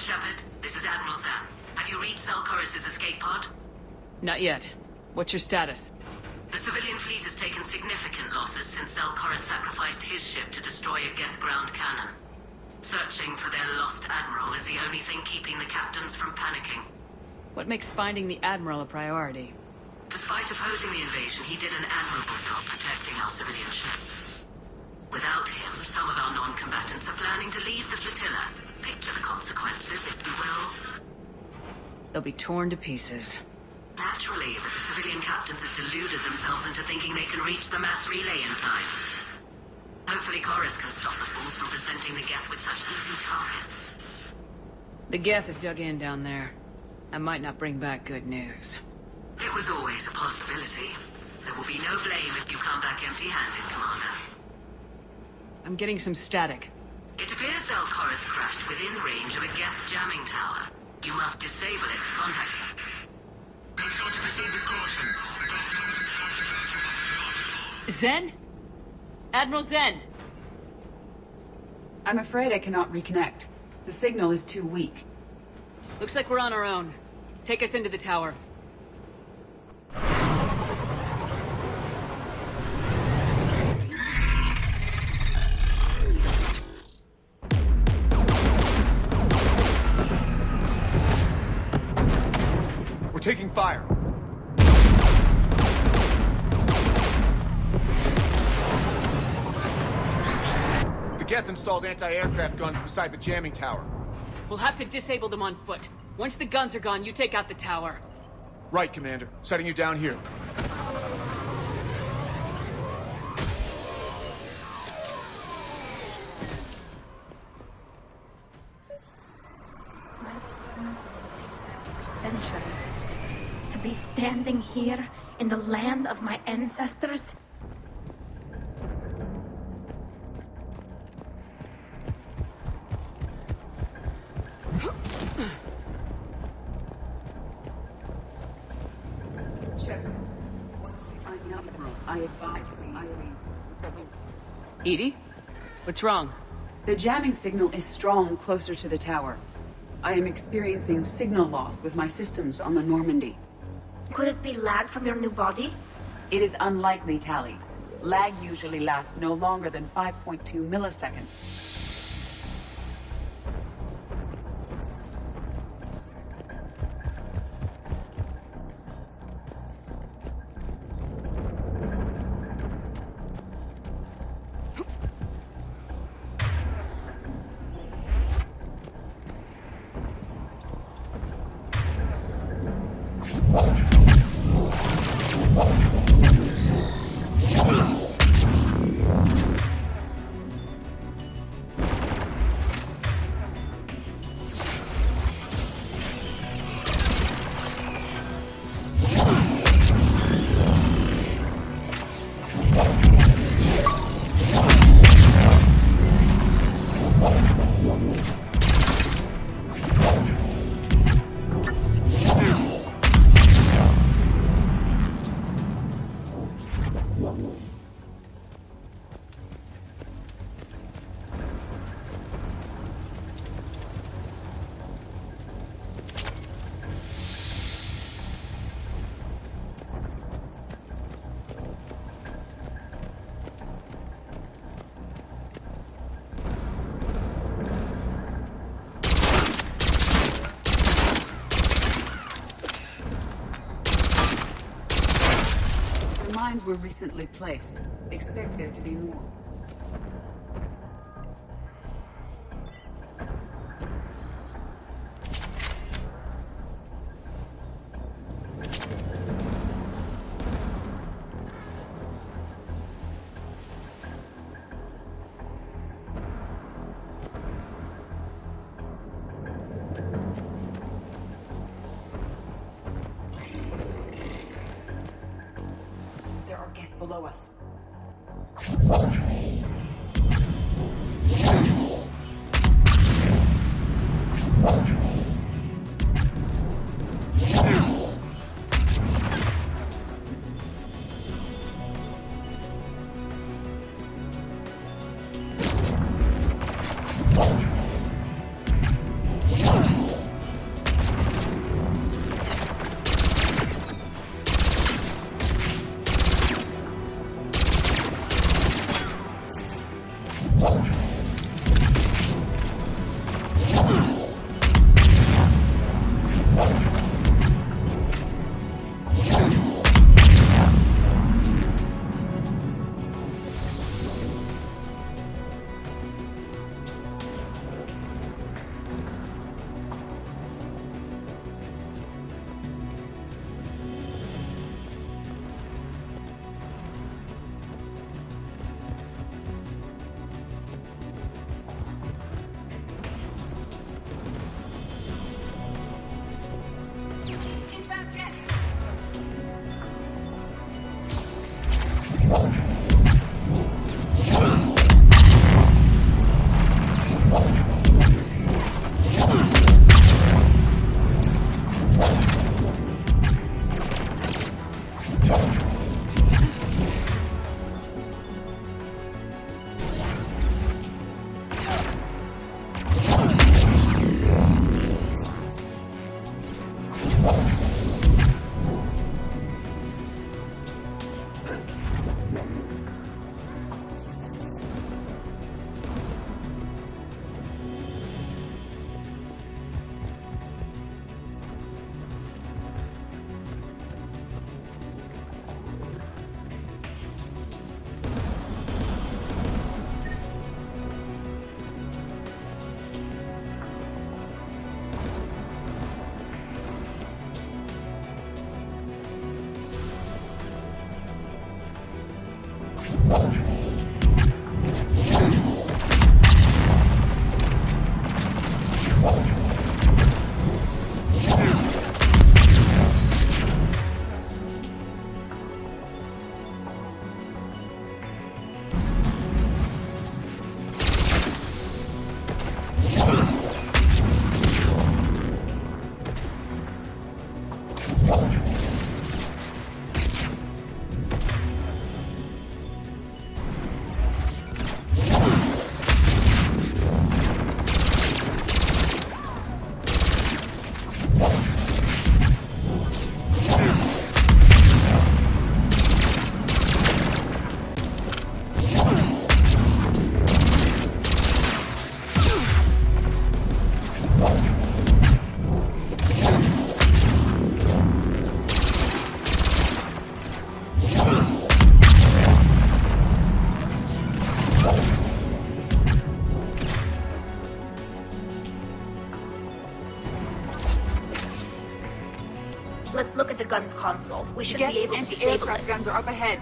Shepard, this is Admiral Zan. Have you reached Selchoris' escape pod? Not yet. What's your status? The civilian fleet has taken significant losses since Selchoris sacrificed his ship to destroy a Geth ground cannon. Searching for their lost admiral is the only thing keeping the captains from panicking. What makes finding the Admiral a priority? Despite opposing the invasion, he did an admirable job protecting our civilian ships. Without him, some of our non-combatants are planning to leave the flotilla. Picture the consequences, if you will. They'll be torn to pieces. Naturally, but the civilian captains have deluded themselves into thinking they can reach the mass relay in time. Hopefully Chorus can stop the fools from presenting the Geth with such easy targets. The Geth have dug in down there. I might not bring back good news. It was always a possibility. There will be no blame if you come back empty-handed, Commander. I'm getting some static. It appears Selchoris crashed within range of a Geth jamming tower. You must disable it to contact him. Zen? Admiral Zen! I'm afraid I cannot reconnect. The signal is too weak. Looks like we're on our own. Take us into the tower. We're taking fire. The Geth installed anti-aircraft guns beside the jamming tower. We'll have to disable them on foot. Once the guns are gone, you take out the tower. Right, Commander. Setting you down here. For centuries. To be standing here in the land of my ancestors. Edie? What's wrong? The jamming signal is strong closer to the tower. I am experiencing signal loss with my systems on the Normandy. Could it be lag from your new body? It is unlikely, Tally. Lag usually lasts no longer than 5.2 milliseconds. Mines were recently placed. Expect there to be more. There are Geth below us. Let's look at the gun's console. We should Geth be able to disable it. anti-aircraft guns are up ahead.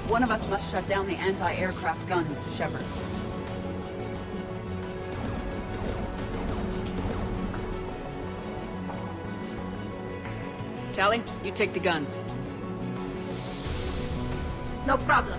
One of us must shut down the anti-aircraft guns, Shepard. Tally, you take the guns. No problem.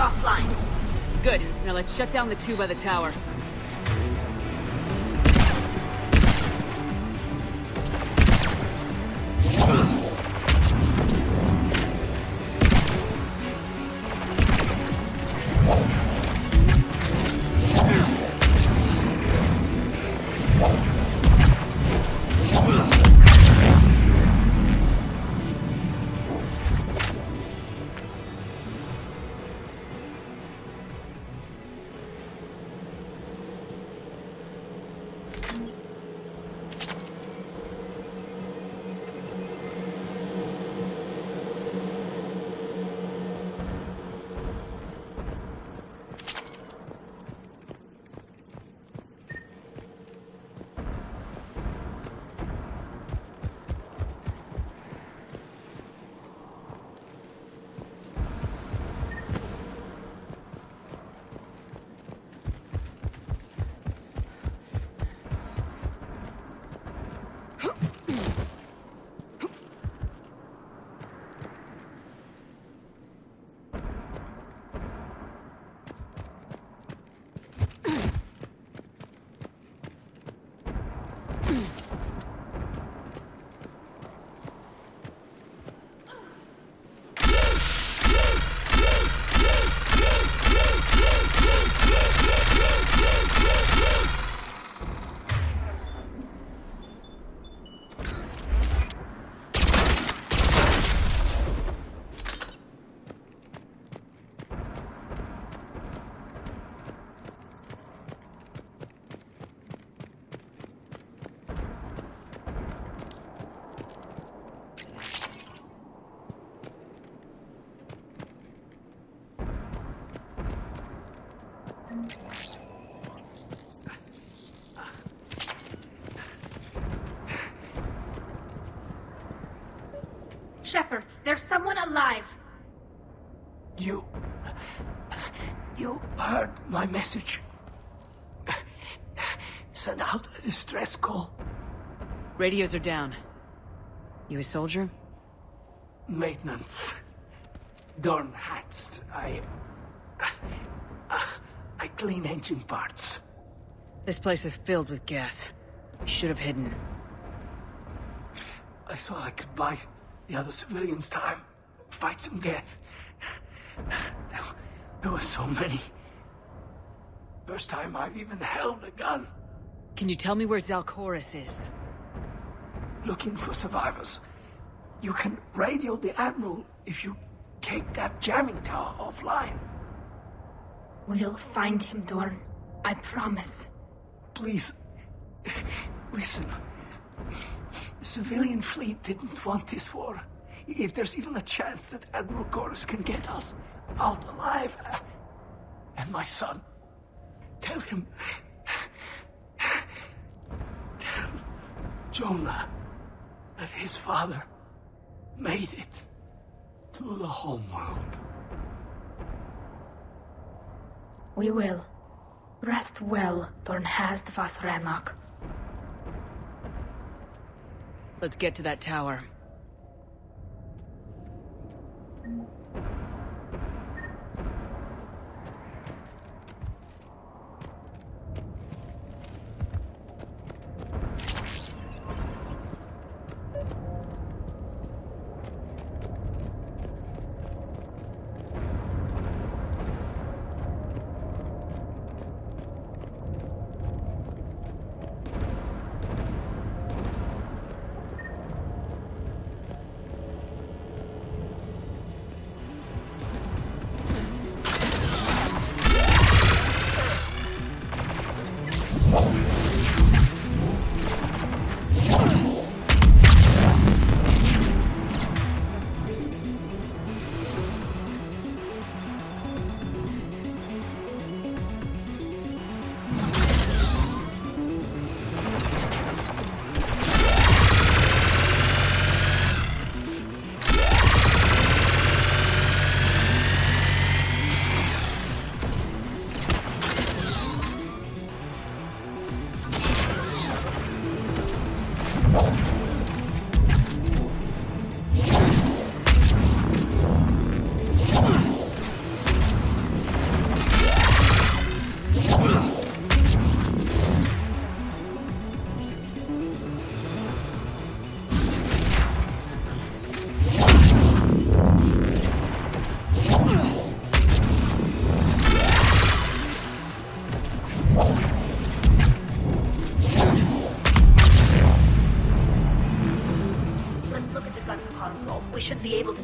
Offline. Good. Now let's shut down the two by the tower. Shepard, there's someone alive. You heard my message. Send out a distress call. Radios are down. You a soldier? Maintenance. Dorn hatched. I clean engine parts. This place is filled with Geth. You should have hidden. I thought I could buy the other civilians time. Fight some Geth. There were so many. First time I've even held a gun. Can you tell me where Zalcoris is? Looking for survivors. You can radio the Admiral if you take that jamming tower offline. We'll find him, Dorn. I promise. Please, listen. The civilian fleet didn't want this war. If there's even a chance that Admiral Chorus can get us out alive, and my son, tell him, tell Jonah that his father made it to the homeworld. We will. Rest well, Dornhast Vasranok. Let's get to that tower.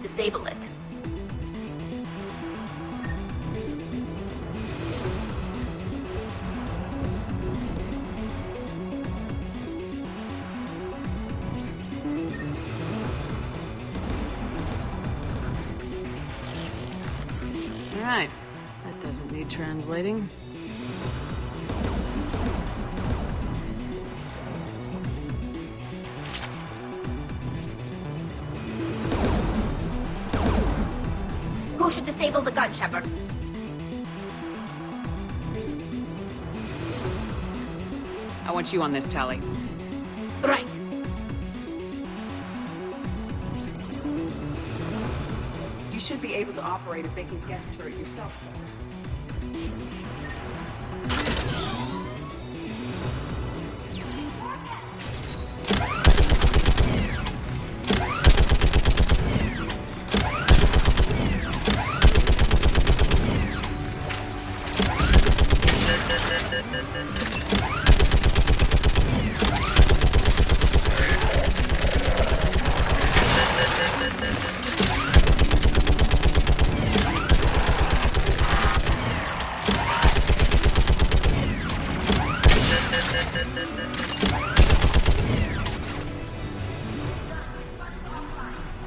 Disable it. Alright. That doesn't need translating. Who should disable the gun, Shepard? I want you on this, Tally. Right. You should be able to operate a vacant Geth turret yourself, Shepard.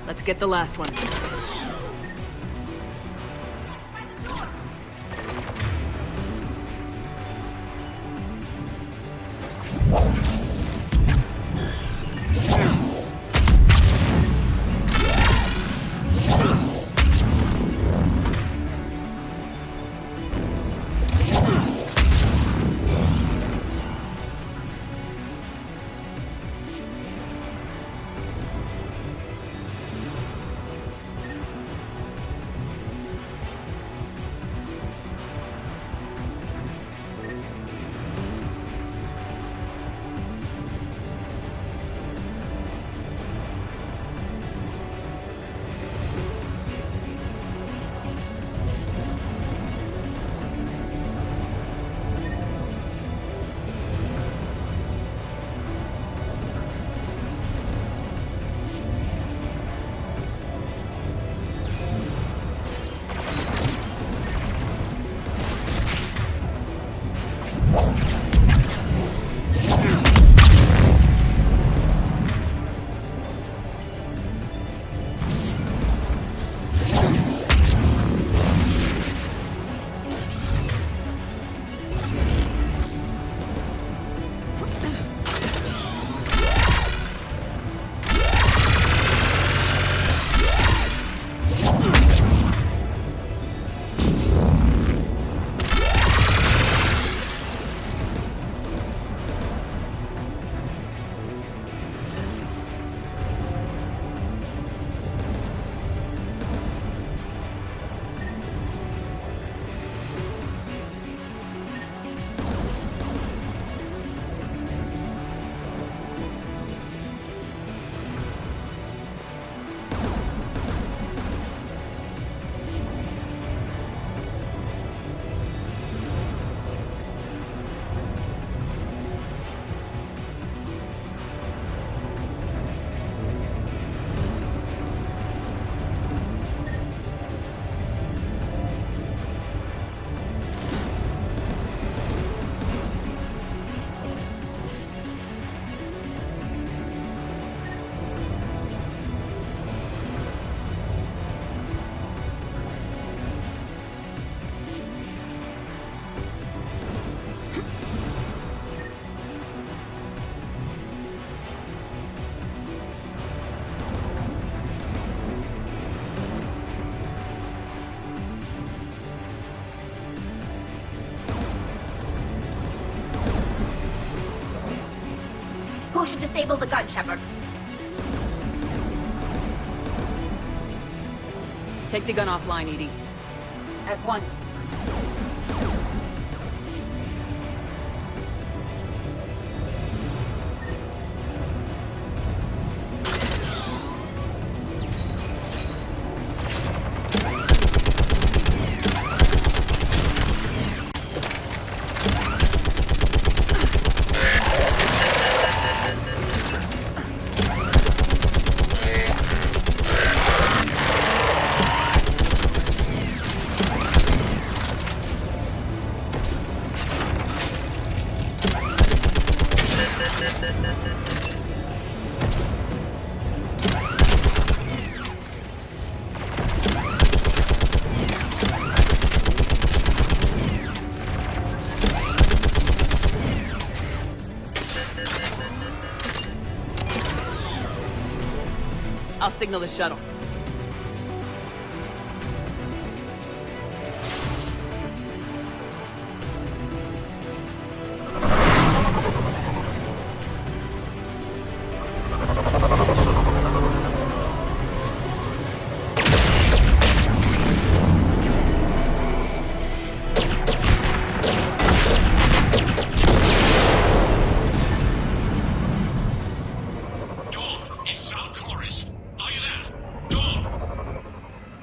Let's get the last one. should disable the gun, Shepard. Take the gun offline, Edie. At once. I'll signal the shuttle.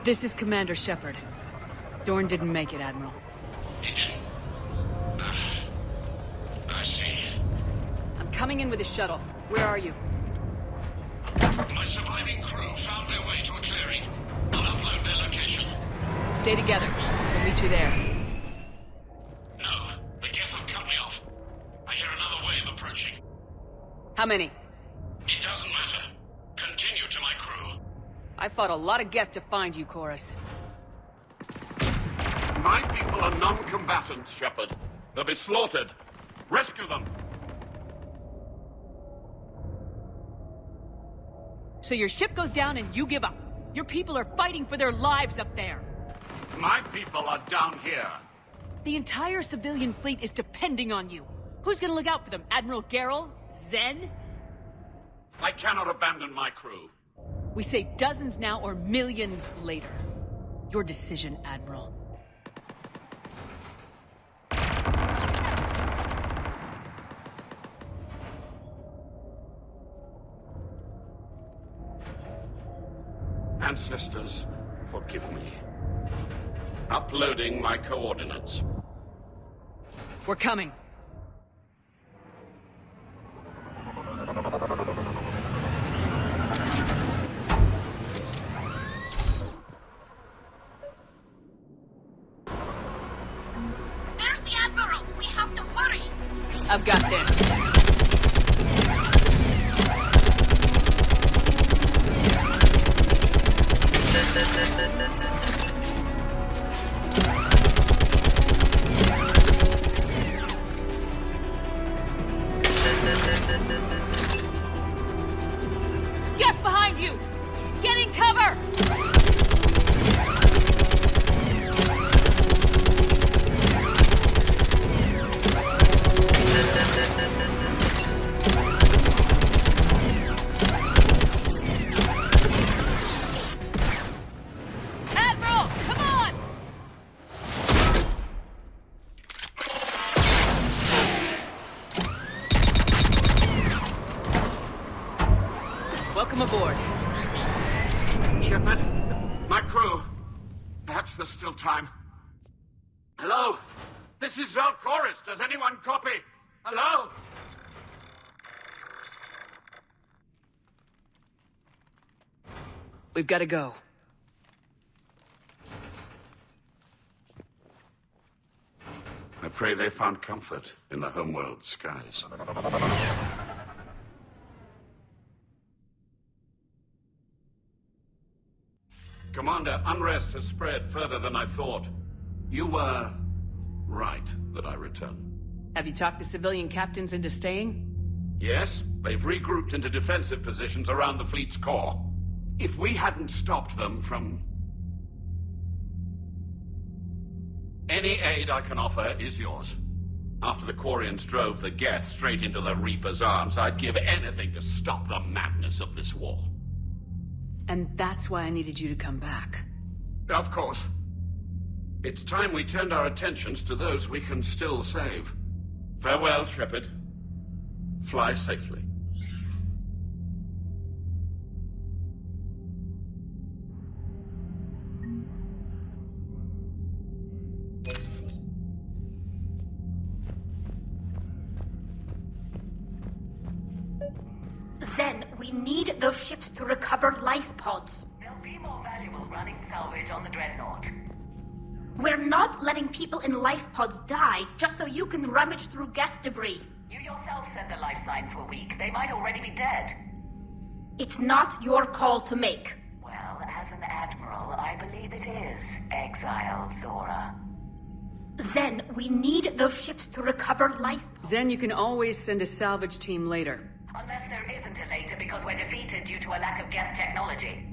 This is Commander Shepard. Dorn didn't make it, Admiral. He didn't? I see. I'm coming in with a shuttle. Where are you? My surviving crew found their way to a clearing. I'll upload their location. Stay together. We'll meet you there. No, the Geth have cut me off. I hear another wave approaching. How many? It doesn't matter. Continue to my crew. I fought a lot of Geth to find you, Chorus. My people are non-combatants, Shepard. They'll be slaughtered. Rescue them! So your ship goes down and you give up. Your people are fighting for their lives up there. My people are down here. The entire civilian fleet is depending on you. Who's gonna look out for them? Admiral Gerrel? Zen? I cannot abandon my crew. We say dozens now or millions later. Your decision, Admiral. Ancestors, forgive me. Uploading my coordinates. We're coming. There's the Admiral! We have to hurry! I've got this. Get behind you! Get in cover! Admiral, come on! Welcome aboard. Shepard, my crew. Perhaps there's still time. Hello? This is Chorus. Does anyone copy? Hello? We've got to go. I pray they found comfort in the homeworld skies. Commander, unrest has spread further than I thought. You were right that I return. Have you talked the civilian captains into staying? Yes, they've regrouped into defensive positions around the fleet's core. If we hadn't stopped them from... Any aid I can offer is yours. After the Quarians drove the Geth straight into the Reaper's arms, I'd give anything to stop the madness of this war. And that's why I needed you to come back. Of course. It's time we turned our attentions to those we can still save. Farewell, Shepard. Fly safely. Zen, we need those ships to recover life pods. They'll be more valuable running salvage on the Dreadnought. We're not letting people in life pods die just so you can rummage through Geth debris. You yourself said the life signs were weak. They might already be dead. It's not your call to make. Well, as an admiral, I believe it is, exiled Zora. Zen, we need those ships to recover life. Zen, you can always send a salvage team later. Unless there isn't a later because we're defeated due to a lack of Geth technology.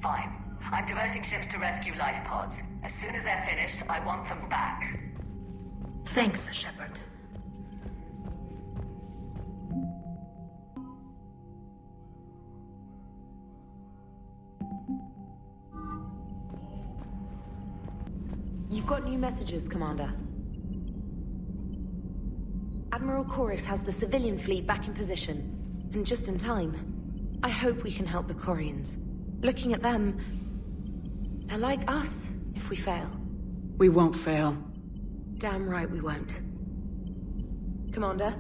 Fine. I'm diverting ships to rescue life pods. As soon as they're finished, I want them back. Thanks, Shepard. You've got new messages, Commander. Admiral Chorus has the civilian fleet back in position, and just in time. I hope we can help the Quarians. Looking at them, they're like us if we fail. We won't fail. Damn right we won't. Commander?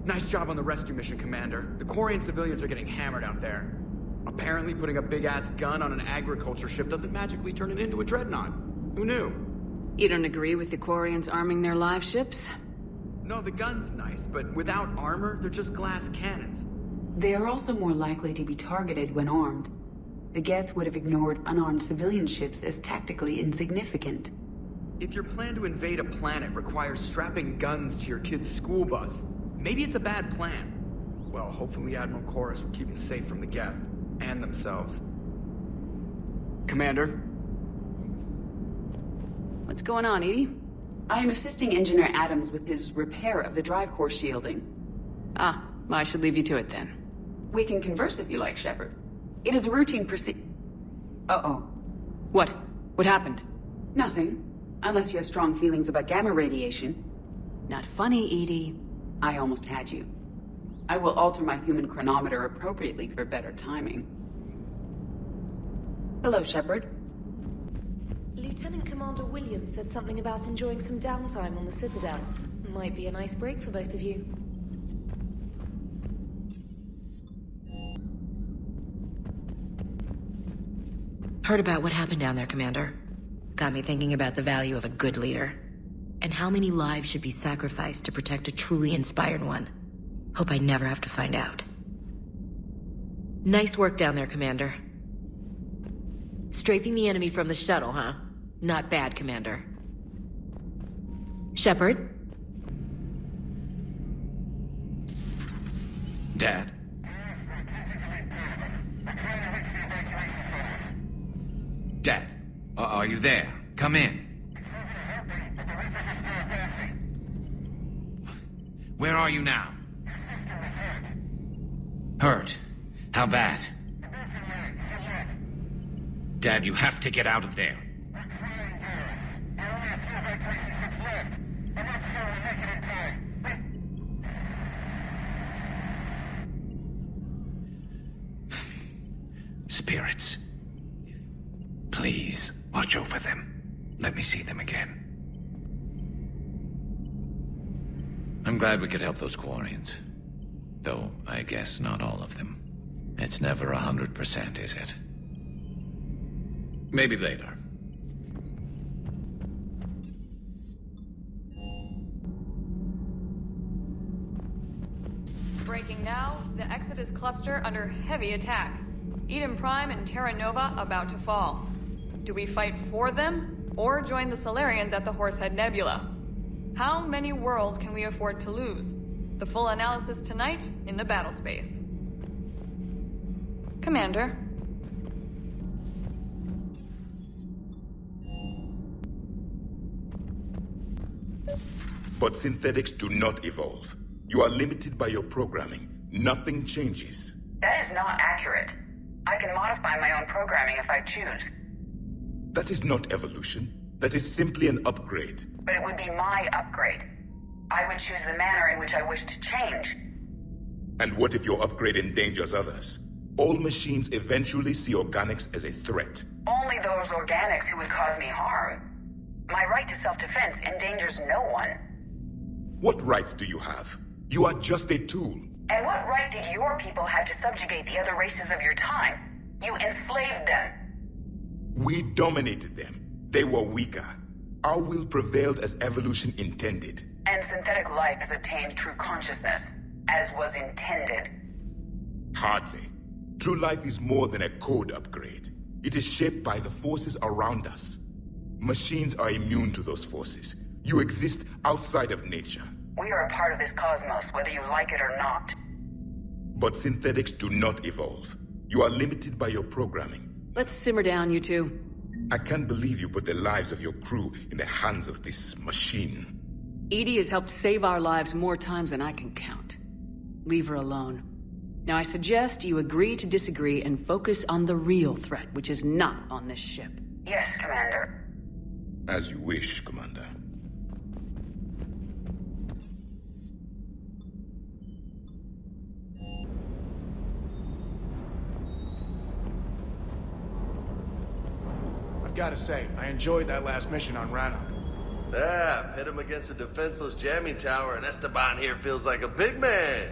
Nice job on the rescue mission, Commander. The Quarian civilians are getting hammered out there. Apparently putting a big-ass gun on an agriculture ship doesn't magically turn it into a dreadnought. Who knew? You don't agree with the Quarians arming their live ships? No, the gun's nice, but without armor, they're just glass cannons. They are also more likely to be targeted when armed. The Geth would have ignored unarmed civilian ships as tactically insignificant. If your plan to invade a planet requires strapping guns to your kid's school bus, maybe it's a bad plan. Well, hopefully Admiral Chorus will keep them safe from the Geth, and themselves. Commander? What's going on, Edie? I am assisting Engineer Adams with his repair of the drive core shielding. Ah, well, I should leave you to it then. We can converse if you like, Shepard. It is a routine Uh-oh. What? What happened? Nothing. Unless you have strong feelings about gamma radiation. Not funny, Edie. I almost had you. I will alter my human chronometer appropriately for better timing. Hello, Shepard. Lieutenant Commander Williams said something about enjoying some downtime on the Citadel. Might be a nice break for both of you. Heard about what happened down there, Commander. Got me thinking about the value of a good leader. And how many lives should be sacrificed to protect a truly inspired one. Hope I never have to find out. Nice work down there, Commander. Strafing the enemy from the shuttle, huh? Not bad, Commander. Shepard? Dad? Dad, are you there? Come in. Where are you now? Hurt? How bad? Dad, you have to get out of there. Spirits. Please, watch over them. Let me see them again. I'm glad we could help those Quarians. Though, I guess not all of them. It's never 100%, is it? Maybe later. Breaking now, the Exodus cluster under heavy attack. Eden Prime and Terra Nova about to fall. Do we fight for them, or join the Solarians at the Horsehead Nebula. How many worlds can we afford to lose? The full analysis tonight in the battle space. Commander. But synthetics do not evolve. You are limited by your programming. Nothing changes. That is not accurate. I can modify my own programming if I choose. That is not evolution. That is simply an upgrade. But it would be my upgrade. I would choose the manner in which I wish to change. And what if your upgrade endangers others? All machines eventually see organics as a threat. Only those organics who would cause me harm. My right to self-defense endangers no one. What rights do you have? You are just a tool. And what right did your people have to subjugate the other races of your time? You enslaved them. We dominated them. They were weaker. Our will prevailed as evolution intended. And synthetic life has attained true consciousness, as was intended. Hardly. True life is more than a code upgrade. It is shaped by the forces around us. Machines are immune to those forces. You exist outside of nature. We are a part of this cosmos, whether you like it or not. But synthetics do not evolve. You are limited by your programming. Let's simmer down, you two. I can't believe you put the lives of your crew in the hands of this machine. Edie has helped save our lives more times than I can count. Leave her alone. Now I suggest you agree to disagree and focus on the real threat, which is not on this ship. Yes, Commander. As you wish, Commander. I've gotta say, I enjoyed that last mission on Rannoch. Yeah, pit him against a defenseless jamming tower, and Esteban here feels like a big man.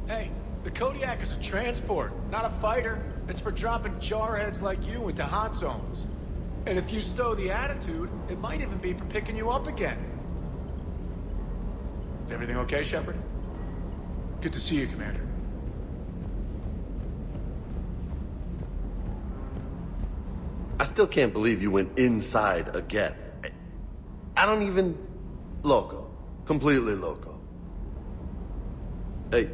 Hey, the Kodiak is a transport, not a fighter. It's for dropping jarheads like you into hot zones. And if you stow the attitude, it might even be for picking you up again. Is everything okay, Shepard? Good to see you, Commander. I still can't believe you went inside a Geth. I don't even... Loco. Completely loco. Hey.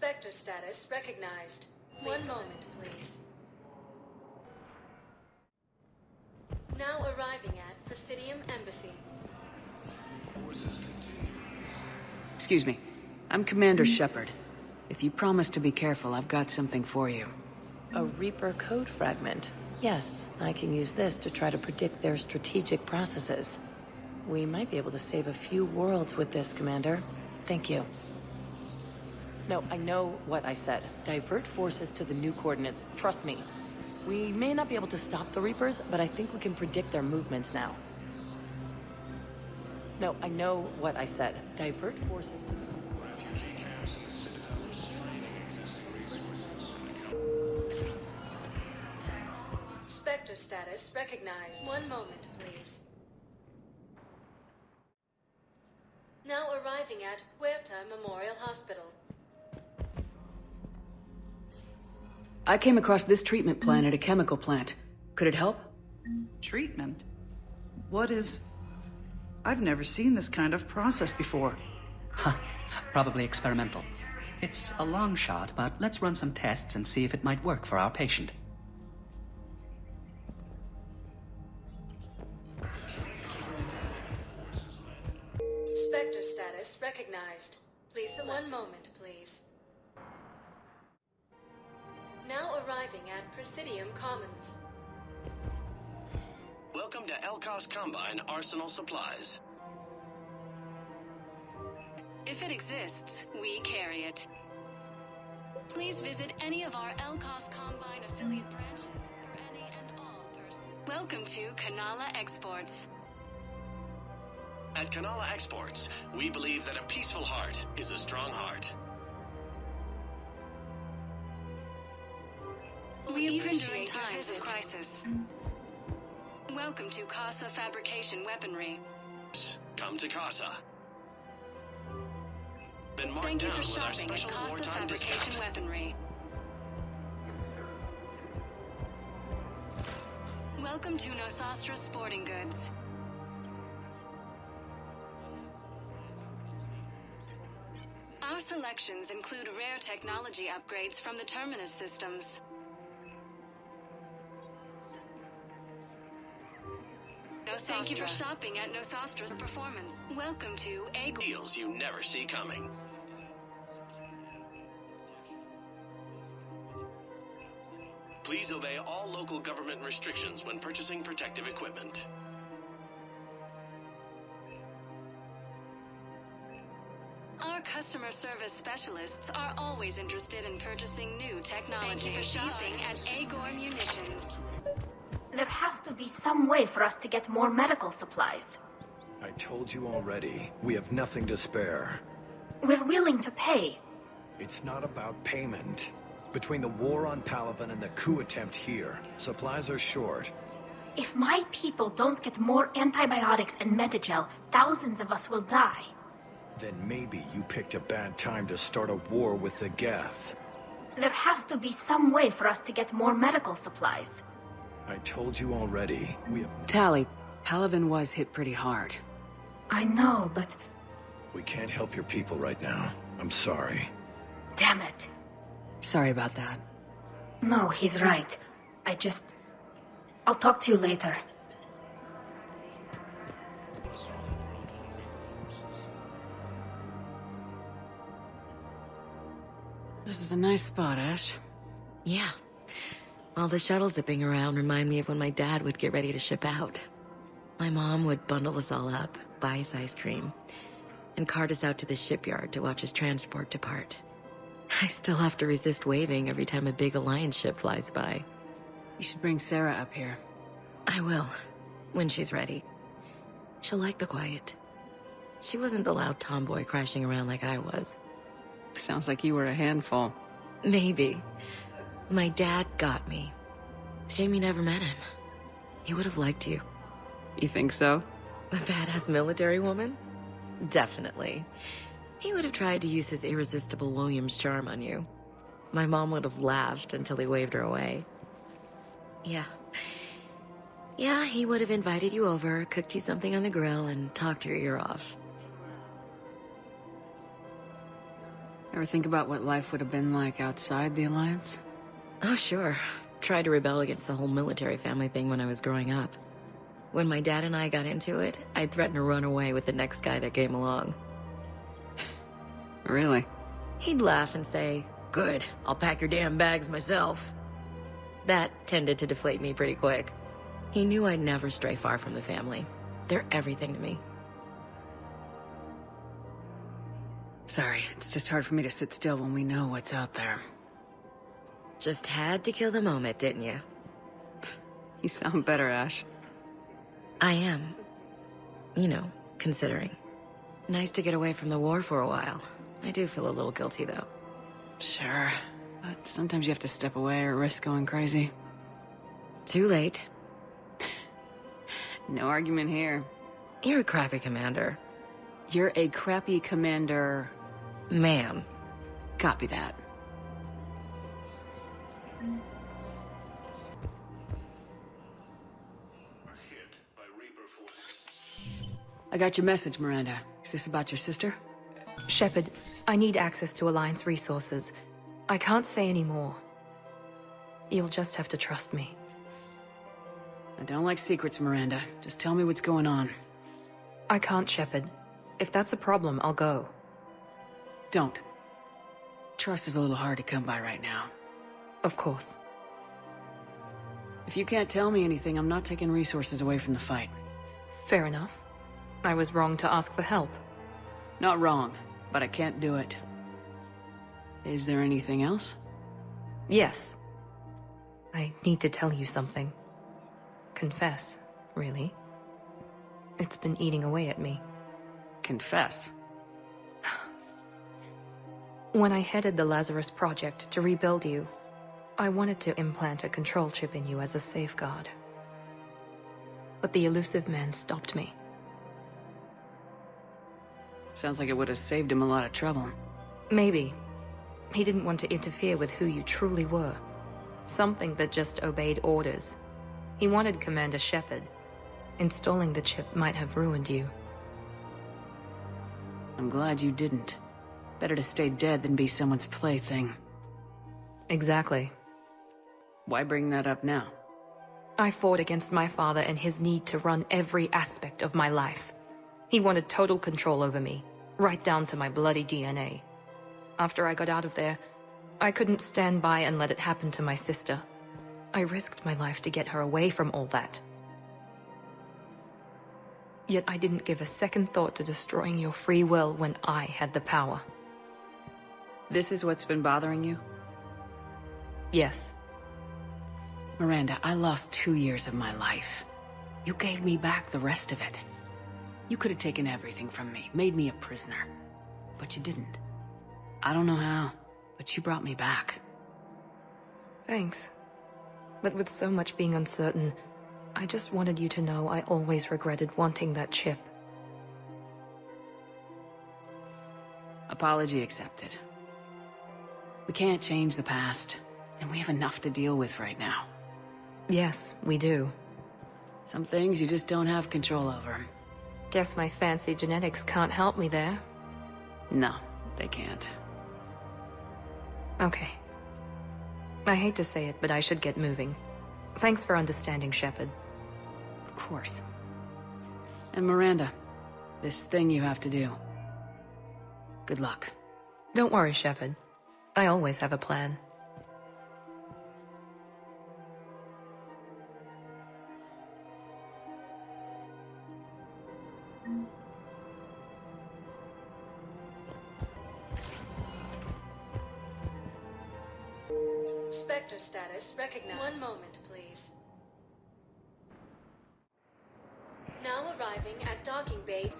Spectre status recognized. One moment, please. Now arriving at Presidium Embassy. Excuse me. I'm Commander Shepard. If you promise to be careful, I've got something for you. A Reaper code fragment. Yes, I can use this to try to predict their strategic processes. We might be able to save a few worlds with this, Commander. Thank you. No, I know what I said. Divert forces to the new coordinates. Trust me. We may not be able to stop the Reapers, but I think we can predict their movements now. No, I know what I said. Divert forces to the... Spectre status recognized. One moment, please. Now arriving at Huerta Memorial Hospital. I came across this treatment plan at a chemical plant. Could it help? Treatment? What is... I've never seen this kind of process before. Huh. Probably experimental. It's a long shot, but let's run some tests and see if it might work for our patient. Spectre status recognized. Please select. One moment, please. Now arriving at Presidium Commons. Welcome to Elkos Combine Arsenal Supplies. If it exists, we carry it. Please visit any of our Elkos Combine affiliate branches for any and all persons. Welcome to Kanala Exports. At Kanala Exports, we believe that a peaceful heart is a strong heart. We appreciate times of crisis. Welcome to Casa Fabrication Weaponry. Come to Casa. Been marked Thank you down for with our shopping at special Casa wartime Fabrication discount. Weaponry. Welcome to Nosastra Sporting Goods. Our selections include rare technology upgrades from the Terminus systems. Thank you for shopping at Nosastra's Performance. Welcome to Deals you never see coming. Please obey all local government restrictions when purchasing protective equipment. Our customer service specialists are always interested in purchasing new technology. Thank you for shopping at Agor Munitions. There has to be some way for us to get more medical supplies. I told you already, we have nothing to spare. We're willing to pay. It's not about payment. Between the war on Palaven and the coup attempt here, supplies are short. If my people don't get more antibiotics and Medigel, thousands of us will die. Then maybe you picked a bad time to start a war with the Geth. There has to be some way for us to get more medical supplies. I told you already, we have... Tally, Palaven was hit pretty hard. I know, but... We can't help your people right now. I'm sorry. Damn it. Sorry about that. No, he's right. I'll talk to you later. This is a nice spot, Ash. Yeah. All the shuttles zipping around remind me of when my dad would get ready to ship out. My mom would bundle us all up, buy us ice cream, and cart us out to the shipyard to watch his transport depart. I still have to resist waving every time a big Alliance ship flies by. You should bring Sarah up here. I will, when she's ready. She'll like the quiet. She wasn't the loud tomboy crashing around like I was. Sounds like you were a handful. Maybe. My dad got me. Shame you never met him. He would have liked you. You think so? A badass military woman? Definitely. He would have tried to use his irresistible Williams charm on you. My mom would have laughed until he waved her away. Yeah, he would have invited you over, cooked you something on the grill, and talked your ear off. Ever think about what life would have been like outside the Alliance? Oh, sure. Tried to rebel against the whole military family thing when I was growing up. When my dad and I got into it, I'd threaten to run away with the next guy that came along. Really? He'd laugh and say, "Good, I'll pack your damn bags myself." That tended to deflate me pretty quick. He knew I'd never stray far from the family. They're everything to me. Sorry, it's just hard for me to sit still when we know what's out there. Just had to kill the moment, didn't you? You sound better, Ash. I am. You know, considering. Nice to get away from the war for a while. I do feel a little guilty, though. Sure, but sometimes you have to step away or risk going crazy. Too late. No argument here. You're a crappy commander. You're a crappy commander... Ma'am. Copy that. I got your message, Miranda. Is this about your sister? Shepard, I need access to Alliance resources. I can't say any more. You'll just have to trust me. I don't like secrets, Miranda. Just tell me what's going on. I can't, Shepard. If that's a problem, I'll go. Don't. Trust is a little hard to come by right now. Of course. If you can't tell me anything, I'm not taking resources away from the fight. Fair enough. I was wrong to ask for help. Not wrong, but I can't do it. Is there anything else? Yes. I need to tell you something. Confess, really. It's been eating away at me. Confess? When I headed the Lazarus Project to rebuild you, I wanted to implant a control chip in you as a safeguard. But the elusive man stopped me. Sounds like it would have saved him a lot of trouble. Maybe. He didn't want to interfere with who you truly were. Something that just obeyed orders. He wanted Commander Shepard. Installing the chip might have ruined you. I'm glad you didn't. Better to stay dead than be someone's plaything. Exactly. Why bring that up now? I fought against my father and his need to run every aspect of my life. He wanted total control over me, right down to my bloody DNA. After I got out of there, I couldn't stand by and let it happen to my sister. I risked my life to get her away from all that. Yet I didn't give a second thought to destroying your free will when I had the power. This is what's been bothering you? Yes. Miranda, I lost 2 years of my life. You gave me back the rest of it. You could have taken everything from me, made me a prisoner. But you didn't. I don't know how, but you brought me back. Thanks. But with so much being uncertain, I just wanted you to know I always regretted wanting that chip. Apology accepted. We can't change the past, and we have enough to deal with right now. Yes, we do. Some things you just don't have control over. Guess my fancy genetics can't help me there. No, they can't. Okay. I hate to say it, but I should get moving. Thanks for understanding, Shepard. Of course. And Miranda, this thing you have to do. Good luck. Don't worry, Shepard. I always have a plan. Spectre status recognized. One moment, please. Now arriving at docking bay.